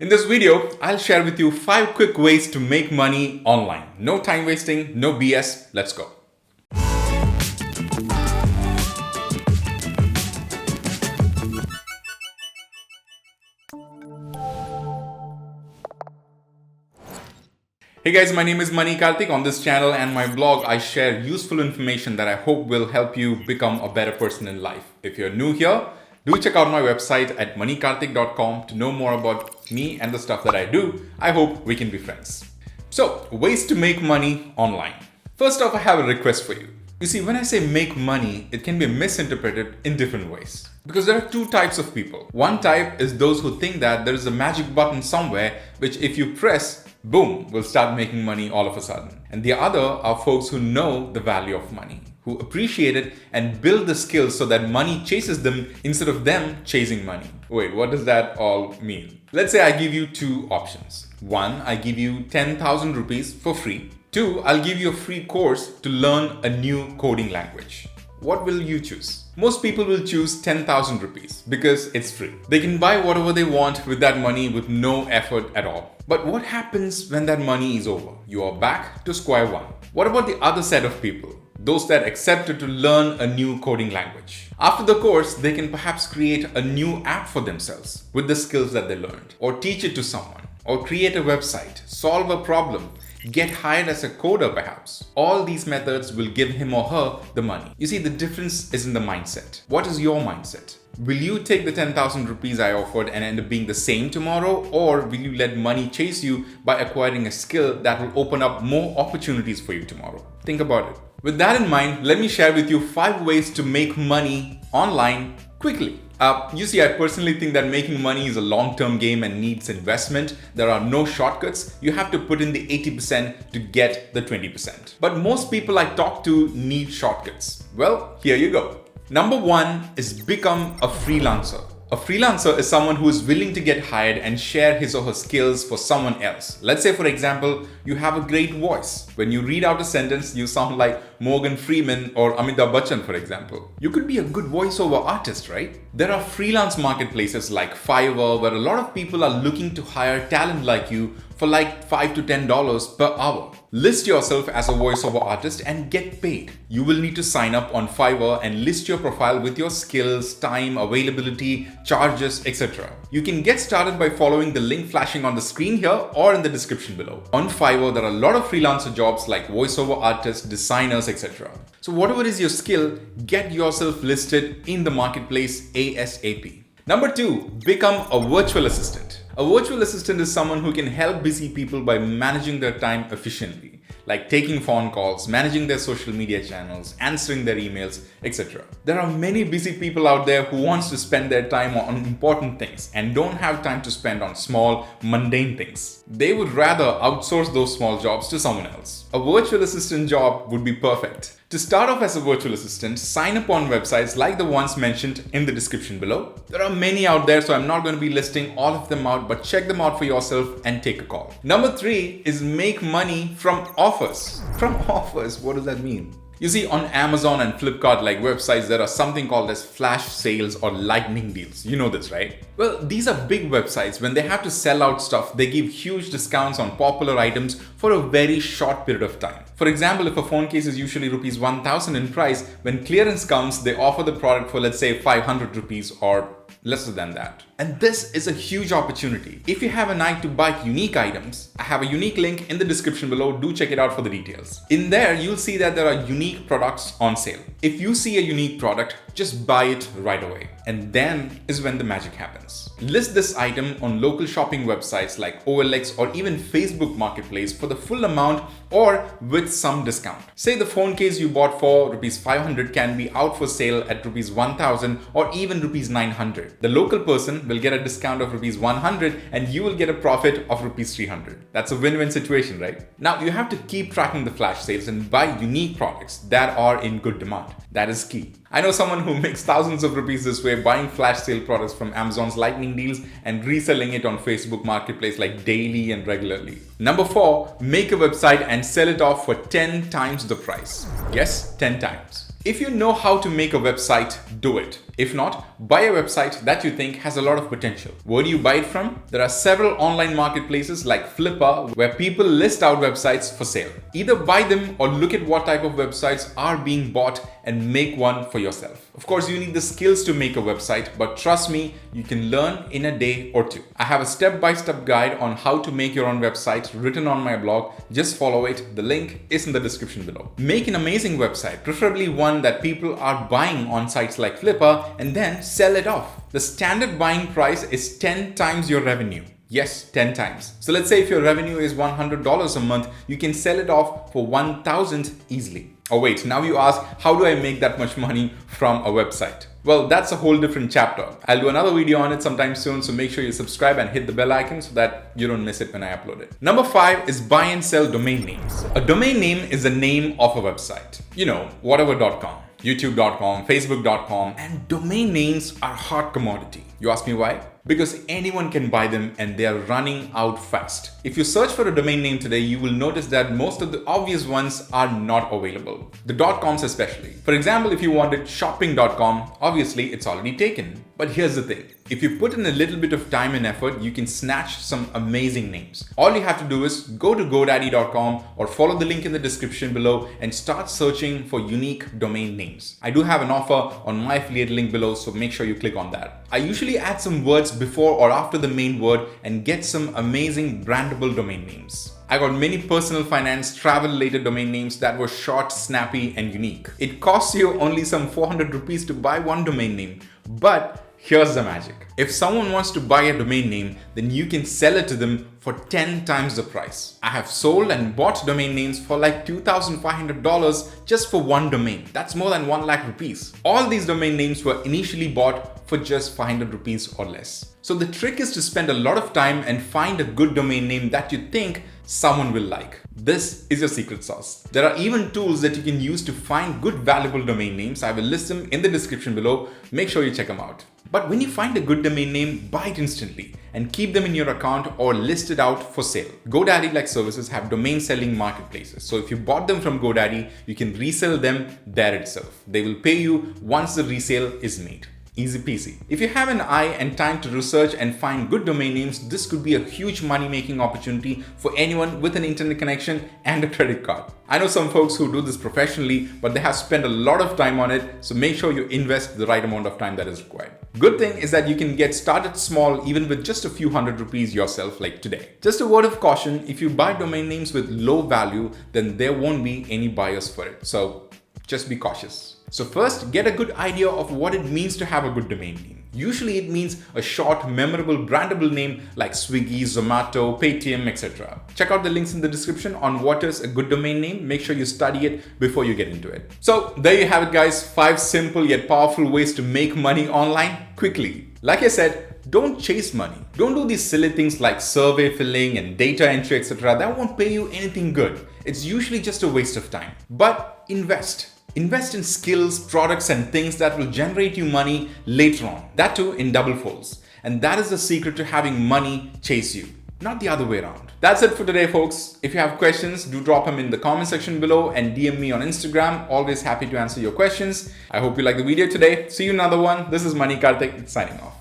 In this video, I'll share with you 5 quick ways to make money online. No time wasting, no BS. Let's go. Hey guys, my name is Mani Karthik. On this channel and my blog, I share useful information that I hope will help you become a better person in life. If you're new here, do check out my website at manikarthik.com to know more about me and the stuff that I do. I hope we can be friends. So, ways to make money online. First off, I have a request for you. You see, when I say make money, it can be misinterpreted in different ways. Because there are 2 types of people. One type is those who think that there is a magic button somewhere which if you press, boom, will start making money all of a sudden. And the other are folks who know the value of money, who appreciate it and build the skills so that money chases them instead of them chasing money. Wait, what does that all mean? Let's say I give you 2 options. 1, I give you 10,000 rupees for free. 2, I'll give you a free course to learn a new coding language. What will you choose? Most people will choose 10,000 rupees because it's free. They can buy whatever they want with that money with no effort at all. But what happens when that money is over? You are back to square one. What about the other set of people? Those that accepted to learn a new coding language. After the course, they can perhaps create a new app for themselves with the skills that they learned, or teach it to someone, or create a website, solve a problem, get hired as a coder perhaps. All these methods will give him or her the money. You see, the difference is in the mindset. What is your mindset? Will you take the 10,000 rupees I offered and end up being the same tomorrow? Or will you let money chase you by acquiring a skill that will open up more opportunities for you tomorrow? Think about it. With that in mind, let me share with you 5 ways to make money online quickly. You see, I personally think that making money is a long-term game and needs investment. There are no shortcuts. You have to put in the 80% to get the 20%. But most people I talk to need shortcuts. Well, here you go. Number 1 is become a freelancer. A freelancer is someone who is willing to get hired and share his or her skills for someone else. Let's say, for example, you have a great voice. When you read out a sentence, you sound like Morgan Freeman or Amitabh Bachchan, for example. You could be a good voiceover artist, right? There are freelance marketplaces like Fiverr where a lot of people are looking to hire talent like you for like $5 to $10 per hour. List yourself as a voiceover artist and get paid. You will need to sign up on Fiverr and list your profile with your skills, time, availability, charges, etc. You can get started by following the link flashing on the screen here or in the description below. On Fiverr, there are a lot of freelancer jobs like voiceover artists, designers, etc. So whatever is your skill, get yourself listed in the marketplace ASAP. Number 2, become a virtual assistant. A virtual assistant is someone who can help busy people by managing their time efficiently, like taking phone calls, managing their social media channels, answering their emails, etc. There are many busy people out there who wants to spend their time on important things and don't have time to spend on small, mundane things. They would rather outsource those small jobs to someone else. A virtual assistant job would be perfect. To start off as a virtual assistant, sign up on websites like the ones mentioned in the description below. There are many out there, so I'm not going to be listing all of them out, but check them out for yourself and take a call. Number 3 is make money from offers. From offers, what does that mean? You see, on Amazon and Flipkart like websites, there are something called as flash sales or lightning deals. You know this, right? Well, these are big websites. When they have to sell out stuff, they give huge discounts on popular items for a very short period of time. For example, if a phone case is usually rupees 1,000 in price, when clearance comes, they offer the product for, let's say, 500 rupees or lesser than that. And this is a huge opportunity. If you have an eye to buy unique items, I have a unique link in the description below. Do check it out for the details. In there, you'll see that there are unique products on sale. If you see a unique product, just buy it right away. And then is when the magic happens. List this item on local shopping websites like OLX or even Facebook Marketplace for the full amount or with some discount. Say the phone case you bought for rupees 500 can be out for sale at rupees 1,000 or even rupees 900. The local person will get a discount of rupees 100 and you will get a profit of rupees 300. That's a win-win situation, right? Now you have to keep tracking the flash sales and buy unique products that are in good demand. That is key. I know someone who makes thousands of rupees this way buying flash sale products from Amazon's lightning deals and reselling it on Facebook Marketplace like daily and regularly. Number 4, make a website and sell it off for 10 times the price. Yes, 10 times. If you know how to make a website, do it. If not, buy a website that you think has a lot of potential. Where do you buy it from? There are several online marketplaces like Flippa where people list out websites for sale. Either buy them or look at what type of websites are being bought and make one for yourself. Of course, you need the skills to make a website, but trust me, you can learn in a day or two. I have a step-by-step guide on how to make your own website written on my blog. Just follow it. The link is in the description below. Make an amazing website, preferably one that people are buying on sites like Flippa, and then sell it off. The standard buying price is 10 times your revenue. Yes, 10 times. So let's say if your revenue is $100 a month, you can sell it off for $1,000 easily. Oh wait, now you ask, how do I make that much money from a website? Well, that's a whole different chapter. I'll do another video on it sometime soon, so make sure you subscribe and hit the bell icon so that you don't miss it when I upload it. Number 5 is buy and sell domain names. A domain name is the name of a website. You know, whatever.com, youtube.com, facebook.com, and domain names are hot commodity. You ask me why? Because anyone can buy them and they are running out fast. If you search for a domain name today, you will notice that most of the obvious ones are not available. The .coms especially. For example, if you wanted shopping.com, obviously it's already taken. But here's the thing. If you put in a little bit of time and effort, you can snatch some amazing names. All you have to do is go to godaddy.com or follow the link in the description below and start searching for unique domain names. I do have an offer on my affiliate link below, so make sure you click on that. I usually add some words before or after the main word and get some amazing brandable domain names. I got many personal finance, travel related domain names that were short, snappy, and unique. It costs you only some 400 rupees to buy one domain name, but here's the magic. If someone wants to buy a domain name, then you can sell it to them for 10 times the price. I have sold and bought domain names for like $2,500 just for one domain. That's more than 1 lakh rupees. All these domain names were initially bought for just 500 rupees or less. So the trick is to spend a lot of time and find a good domain name that you think someone will like. This is your secret sauce. There are even tools that you can use to find good valuable domain names. I will list them in the description below. Make sure you check them out. But when you find a good domain name, buy it instantly and keep them in your account or list it out for sale. GoDaddy-like services have domain selling marketplaces. So if you bought them from GoDaddy, you can resell them there itself. They will pay you once the resale is made. Easy peasy. If you have an eye and time to research and find good domain names, this could be a huge money-making opportunity for anyone with an internet connection and a credit card. I know some folks who do this professionally, but they have spent a lot of time on it, so make sure you invest the right amount of time that is required. Good thing is that you can get started small even with just a few hundred rupees yourself like today. Just a word of caution, if you buy domain names with low value, then there won't be any buyers for it. So just be cautious. So first, get a good idea of what it means to have a good domain name. Usually it means a short, memorable, brandable name like Swiggy, Zomato, Paytm, etc. Check out the links in the description on what is a good domain name. Make sure you study it before you get into it. So there you have it, guys. 5 simple yet powerful ways to make money online quickly. Like I said, don't chase money. Don't do these silly things like survey filling and data entry, etc. That won't pay you anything good. It's usually just a waste of time. But invest. Invest in skills, products, and things that will generate you money later on. That too in double folds. And that is the secret to having money chase you, not the other way around. That's it for today, folks. If you have questions, do drop them in the comment section below and DM me on Instagram. Always happy to answer your questions. I hope you liked the video today. See you in another one. This is Mani Karthik signing off.